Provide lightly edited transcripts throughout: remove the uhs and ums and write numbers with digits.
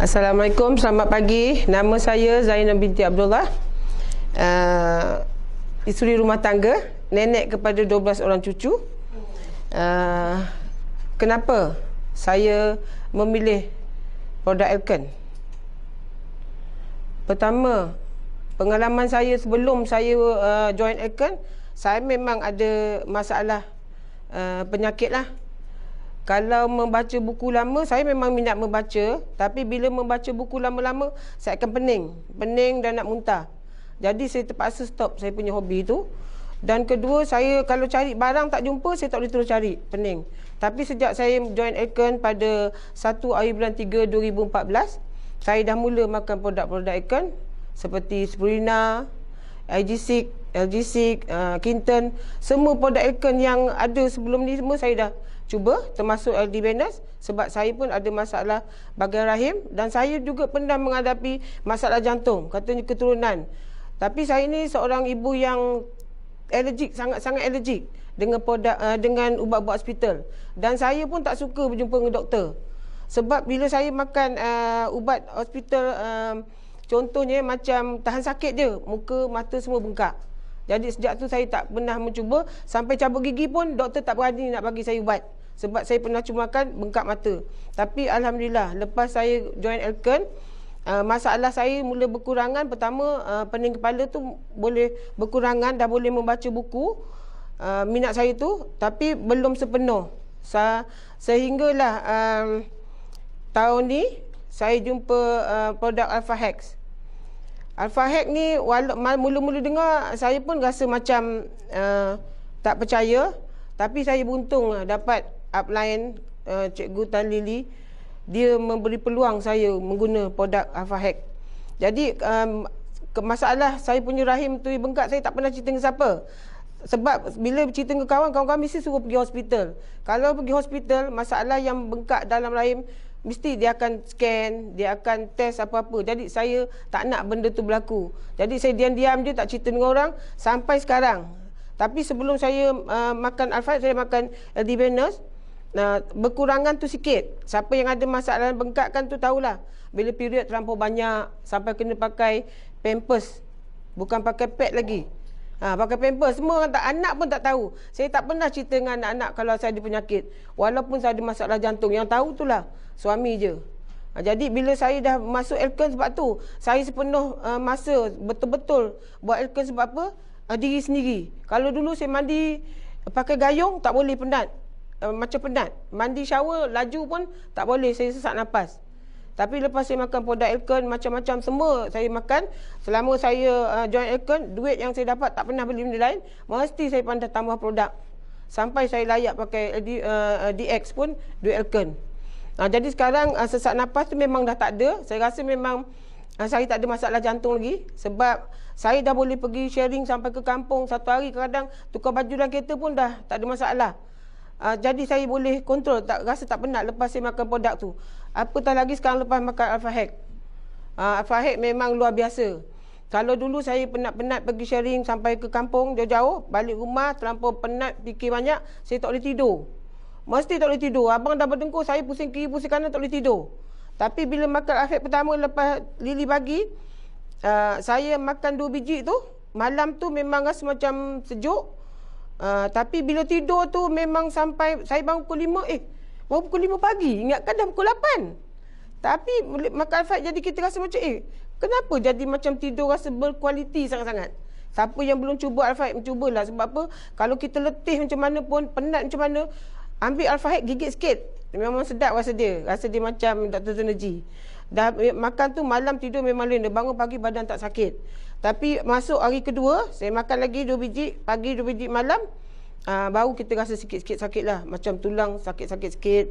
Assalamualaikum, selamat pagi. Nama saya Zainab binti Abdullah. Isteri rumah tangga, nenek kepada 12 orang cucu. Kenapa saya memilih produk Elkan? Pertama, pengalaman saya sebelum saya join Elkan, saya memang ada masalah penyakit lah. Kalau membaca buku lama, saya memang minat membaca. Tapi bila membaca buku lama-lama, saya akan pening dan nak muntah. Jadi saya terpaksa stop saya punya hobi itu. Dan kedua, saya kalau cari barang tak jumpa, saya tak boleh terus cari, pening. Tapi sejak saya join Elkan pada 1 hari bulan 3 2014, saya dah mula makan produk-produk Elkan seperti Spirina, IG6, LG6, Kinton. Semua produk Elkan yang ada sebelum ni semua saya dah cuba, termasuk LD Venus, sebab saya pun ada masalah bahagian rahim dan saya juga pernah menghadapi masalah jantung, katanya keturunan. Tapi saya ni seorang ibu yang alergik, sangat-sangat alergik dengan produk dengan ubat-ubat hospital, dan saya pun tak suka berjumpa dengan doktor. Sebab bila saya makan ubat hospital, contohnya macam tahan sakit je, muka, mata semua bengkak. Jadi sejak tu saya tak pernah mencuba. Sampai cabut gigi pun doktor tak berani nak bagi saya ubat, sebab saya pernah cuba makan, bengkak mata. Tapi Alhamdulillah, lepas saya join Elkan, masalah saya mula berkurangan. Pertama, pening kepala tu boleh berkurangan, dah boleh membaca buku, minat saya tu. Tapi belum sepenuh. Sehinggalah tahun ni saya jumpa produk Alpha Hex. Alpha Hex ni mula-mula dengar, saya pun rasa macam tak percaya. Tapi saya beruntung dapat upline Cikgu Tan Lily. Dia memberi peluang saya mengguna produk Alpha Hex. Jadi masalah saya punya rahim tu bengkak, saya tak pernah cerita dengan siapa. Sebab bila cerita dengan kawan-kawan mesti suruh pergi hospital. Kalau pergi hospital, masalah yang bengkak dalam rahim, mesti dia akan scan, dia akan test apa-apa. Jadi saya tak nak benda tu berlaku. Jadi saya diam-diam je, tak cerita dengan orang sampai sekarang. Tapi sebelum saya makan Alpha, saya makan LD Venus. Berkurangan tu sikit. Siapa yang ada masalah bengkak kan tu tahulah. Bila period terlampau banyak, sampai kena pakai pampers, bukan pakai pad lagi. Pakai pampers, semua orang anak pun tak tahu. Saya tak pernah cerita dengan anak-anak kalau saya ada penyakit. Walaupun saya ada masalah jantung, yang tahu itulah suami je. Jadi bila saya dah masuk Elkan, sebab tu saya sepenuh masa betul-betul buat Elkan. Sebab apa? Diri sendiri. Kalau dulu saya mandi pakai gayung, tak boleh, penat. Macam penat. Mandi shower laju pun tak boleh, saya sesak nafas. Tapi lepas saya makan produk Elkan, macam-macam semua saya makan. Selama saya join Elkan, duit yang saya dapat tak pernah beli benda lain. Mesti saya pandai tambah produk. Sampai saya layak pakai DX pun duit Elkan. Jadi sekarang sesak nafas tu memang dah tak ada. Saya rasa memang saya tak ada masalah jantung lagi. Sebab saya dah boleh pergi sharing sampai ke kampung. Satu hari kadang tukar baju dalam kereta pun dah tak ada masalah. Jadi saya boleh kontrol, rasa tak penat lepas saya makan produk tu. Apatah lagi sekarang lepas makan Alpha Hex. Alpha Hex memang luar biasa. Kalau dulu saya penat-penat pergi sharing sampai ke kampung jauh-jauh, balik rumah terlampau penat, fikir banyak, saya tak boleh tidur. Mesti tak boleh tidur. Abang dah berdengkur, saya pusing kiri, pusing kanan, tak boleh tidur. Tapi bila makan Alpha Hex pertama lepas Lily bagi, saya makan 2 biji tu, malam tu memang rasa macam sejuk. Tapi bila tidur tu memang sampai saya bangun pukul 5, baru pukul 5 pagi. Ingatkan dah pukul 8. Tapi makan Alpha Hex jadi kita rasa macam kenapa jadi macam tidur rasa berkualiti sangat-sangat. Siapa yang belum cuba Alpha Hex, mencubalah. Sebab apa? Kalau kita letih macam mana pun, penat macam mana, ambil Alpha Hex, gigit sikit. Memang sedap rasa dia. Rasa dia macam Dr. Zenergy. Dah makan tu malam tidur memang lain. Dia bangun pagi badan tak sakit. Tapi masuk hari kedua, saya makan lagi 2 biji, pagi 2 biji malam, baru kita rasa sikit-sikit sakit lah. Macam tulang sakit-sakit sikit.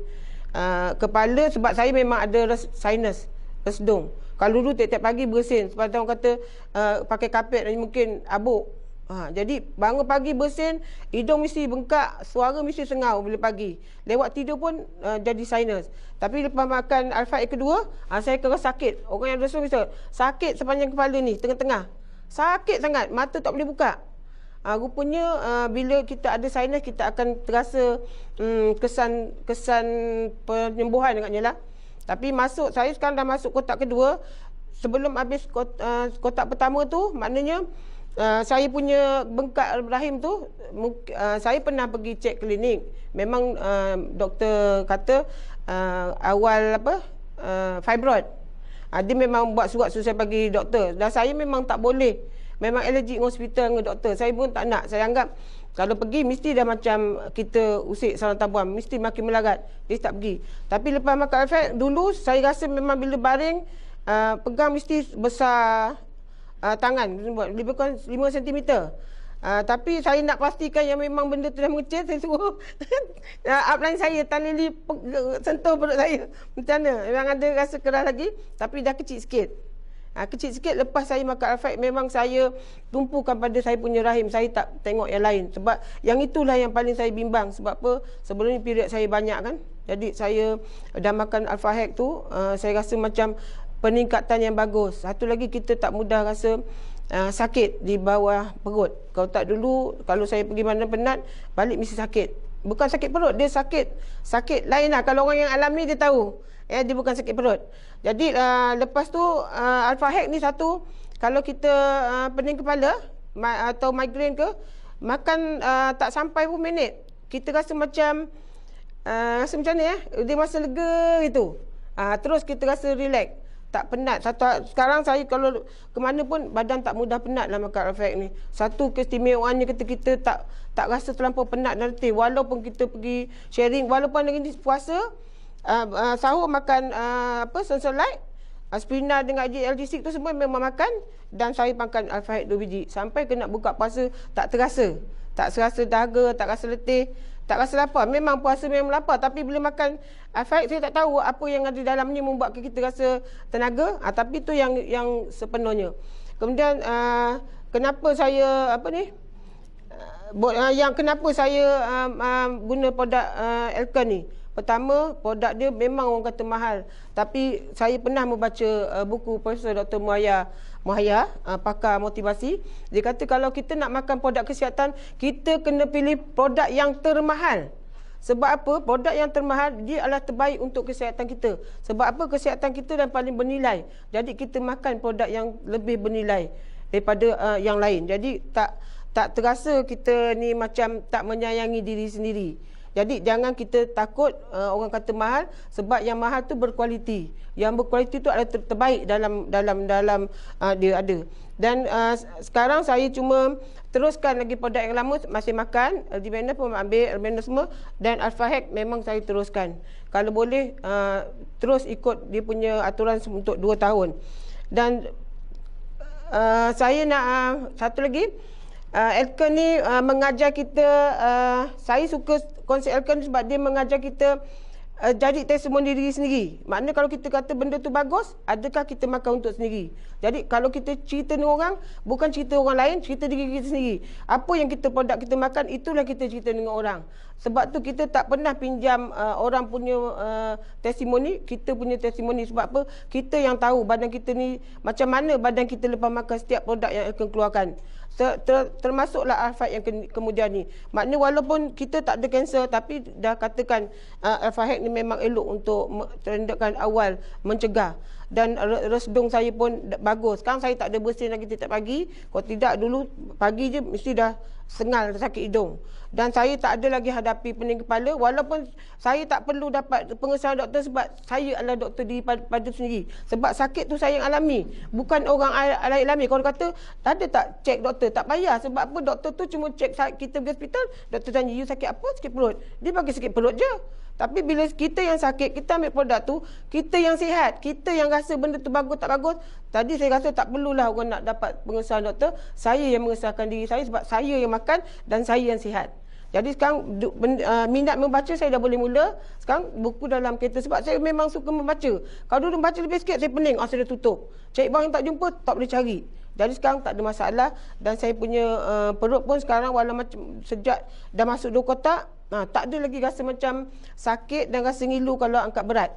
Kepala, sebab saya memang ada sinus, resdung. Kalau dulu tiap-tiap pagi bersin, sebab orang kata pakai kapet mungkin abuk. Jadi bangun pagi bersin, hidung mesti bengkak, suara mesti sengau bila pagi. Lewat tidur pun jadi sinus. Tapi lepas makan Alpha Hex kedua, saya kena sakit. Orang yang resdung mesti sakit sepanjang kepala ni, tengah-tengah. Sakit sangat, mata tak boleh buka. Rupanya bila kita ada sinus, kita akan terasa kesan penyembuhan agaknya lah. Tapi saya sekarang dah masuk kotak kedua. Sebelum habis kotak pertama tu, maknanya saya punya bengkak rahim tu, saya pernah pergi cek klinik. Memang doktor kata awal fibroid. Dia memang buat surat suruh saya bagi doktor. Dan saya memang tak boleh. Memang alergik dengan hospital dengan doktor. Saya pun tak nak. Saya anggap kalau pergi mesti dah macam kita usik saluran tabuan. Mesti makin melarat. Dia tak pergi. Tapi lepas makan Alfag, dulu saya rasa memang bila baring, pegang mesti besar tangan. Lebih kurang 5 cm. Tapi saya nak pastikan yang memang benda tu dah mengecil, saya suruh upline saya Tanili sentuh perut saya. Macam mana? Memang ada rasa keras lagi, tapi dah kecil sikit. Kecil sikit. Lepas saya makan Alfag, memang saya tumpukan pada saya punya rahim. Saya tak tengok yang lain. Sebab yang itulah yang paling saya bimbang. Sebab apa? Sebelum ni period saya banyak kan. Jadi saya dah makan Alfag tu, saya rasa macam peningkatan yang bagus. Satu lagi, kita tak mudah rasa sakit di bawah perut. Kalau tak dulu, kalau saya pergi mana penat, balik mesti sakit. Bukan sakit perut, dia sakit lain lah. Kalau orang yang alami dia tahu. Dia bukan sakit perut. Jadi lepas tu Alfag ni satu, kalau kita pening kepala atau migraine ke, makan tak sampai pun minit, kita rasa macam macam ni dia masa lega gitu. Terus kita rasa relax, tak penat. Sekarang saya kalau ke mana pun badan tak mudah penat lah makan Alfag ni. Satu keistimewaannya kita tak rasa terlampau penat dan letih. Walaupun kita pergi sharing, walaupun lagi puasa, sahur makan Sensodyne, aspirina dengan GLG6 tu semua memang makan. Dan saya makan Alfag 2 biji. Sampai kena buka puasa tak terasa. Tak serasa dahaga, tak rasa letih, tak rasa lapar. Memang puasa memang lapar, tapi bila makan Alfag, saya tak tahu apa yang ada dalamnya membuatkan kita rasa tenaga. Tapi tu yang sepenuhnya. Kemudian kenapa saya kenapa saya guna produk Elkan ni? Pertama, produk dia memang orang kata mahal. Tapi saya pernah membaca buku Profesor Dr. Muhaya, pakar motivasi. Dia kata kalau kita nak makan produk kesihatan, kita kena pilih produk yang termahal. Sebab apa? Produk yang termahal, dia adalah terbaik untuk kesihatan kita. Sebab apa? Kesihatan kita dan paling bernilai. Jadi kita makan produk yang lebih bernilai daripada yang lain. Jadi tak terasa kita ni macam tak menyayangi diri sendiri. Jadi jangan kita takut orang kata mahal, sebab yang mahal tu berkualiti. Yang berkualiti tu adalah terbaik dalam dia ada. Dan sekarang saya cuma teruskan lagi produk yang lama, masih makan. Aldimenol pun ambil, Aldimenol semua. Dan Alfag memang saya teruskan. Kalau boleh terus ikut dia punya aturan untuk 2 tahun. Dan saya nak satu lagi, Elkan ni mengajar kita, saya suka konsep Elkan sebab dia mengajar kita jadi testimoni diri sendiri. Maknanya kalau kita kata benda tu bagus, adakah kita makan untuk sendiri? Jadi kalau kita cerita dengan orang, bukan cerita orang lain, cerita diri kita sendiri. Apa yang produk kita makan, itulah kita cerita dengan orang. Sebab tu kita tak pernah pinjam orang punya testimoni, kita punya testimoni. Sebab apa? Kita yang tahu badan kita ni, macam mana badan kita lepas makan setiap produk yang akan keluarkan. Termasuklah Alfag yang kemudian ni. Maknanya walaupun kita tak ada kanser, tapi dah katakan Alfag ni memang elok untuk tindakan awal mencegah. Dan resdung saya pun bagus. Sekarang saya tak ada bersin lagi setiap pagi. Kalau tidak, dulu pagi je mesti dah sengal, sakit hidung. Dan saya tak ada lagi hadapi pening kepala. Walaupun saya tak perlu dapat pengesahan doktor, sebab saya adalah doktor diri pada sendiri. Sebab sakit tu saya yang alami, bukan orang lain alami. Kalau kata ada tak cek doktor, tak payah. Sebab apa? Doktor tu cuma cek kita pergi hospital, doktor tanya, you sakit apa? Sakit perut. Dia bagi sakit perut je. Tapi bila kita yang sakit, kita ambil produk tu, kita yang sihat, kita yang rasa benda tu bagus tak bagus. Tadi saya rasa tak perlulah orang nak dapat pengesahan doktor. Saya yang mengesahkan diri saya sebab saya yang makan dan saya yang sihat. Jadi sekarang minat membaca saya dah boleh mula. Sekarang buku dalam kereta, sebab saya memang suka membaca. Kalau dulu membaca lebih sikit, saya pening, saya dah tutup. Cari barang yang tak jumpa, tak boleh cari. Jadi sekarang tak ada masalah. Dan saya punya perut pun sekarang walaupun sejak dah masuk 2 kotak, tak ada lagi rasa macam sakit dan rasa ngilu kalau angkat berat.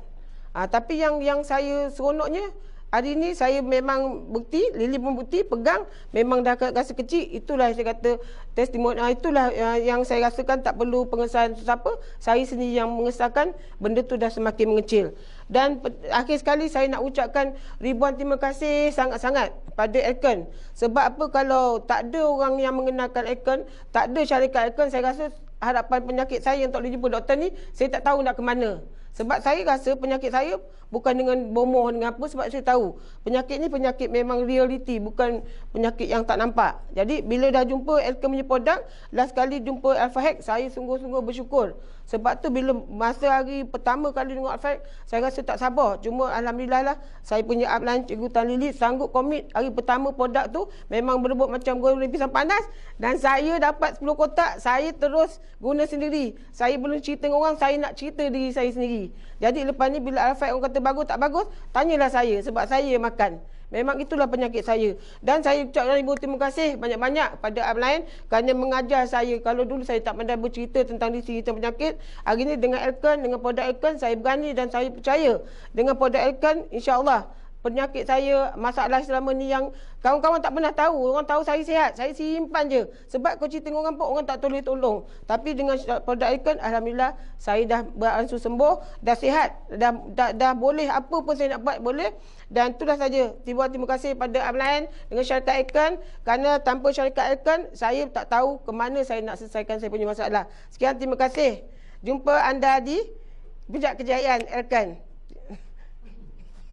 Tapi yang saya seronoknya, hari ni saya memang bukti, Lily pun bukti, pegang, memang dah rasa kecil. Itulah saya kata testimoni, itulah yang saya rasakan tak perlu pengesahan sesiapa. Saya sendiri yang mengesahkan, benda tu dah semakin mengecil. Dan akhir sekali saya nak ucapkan ribuan terima kasih sangat-sangat pada Elkon. Sebab apa, kalau tak ada orang yang mengenalkan Elkon, tak ada syarikat Elkon, saya rasa harapan penyakit saya untuk jumpa doktor ni, saya tak tahu nak ke mana. Sebab saya rasa penyakit saya bukan dengan bomoh dengan apa, sebab saya tahu penyakit ni penyakit memang reality, bukan penyakit yang tak nampak. Jadi bila dah jumpa Elkon punya produk, last kali jumpa Alpha Hack, saya sungguh-sungguh bersyukur. Sebab tu bila masa hari pertama kali tengok Alpha Hack, saya rasa tak sabar. Cuma alhamdulillah lah, saya punya upline Cikgu Tan Lily sanggup komit. Hari pertama produk tu memang berebut macam goreng pisang panas, dan saya dapat 10 kotak, saya terus guna sendiri. Saya belum cerita dengan orang, saya nak cerita diri saya sendiri. Jadi lepas ni bila Alpha Hack orang kata bagus tak bagus, tanyalah saya, sebab saya makan. Memang itulah penyakit saya. Dan saya ucapkan ribu terima kasih banyak-banyak pada upline kerana mengajar saya. Kalau dulu saya tak pandai bercerita tentang diri tentang penyakit, hari ni dengan Elkon, dengan produk Elkon, saya berani dan saya percaya dengan produk Elkon, insya-Allah penyakit saya, masalah selama ni yang kawan-kawan tak pernah tahu. Orang tahu saya sihat, saya simpan je. Sebab kau cerita dengan orang pun, orang tak boleh tolong. Tapi dengan produk Elkon, alhamdulillah, saya dah beransur sembuh, dah sihat, dah boleh, apa pun saya nak buat boleh. Dan itulah saja. Terima kasih pada upline dengan syarikat Elkon, kerana tanpa syarikat Elkon, saya tak tahu ke mana saya nak selesaikan saya punya masalah. Sekian, terima kasih. Jumpa anda di Bijak Kejayaan Elkon.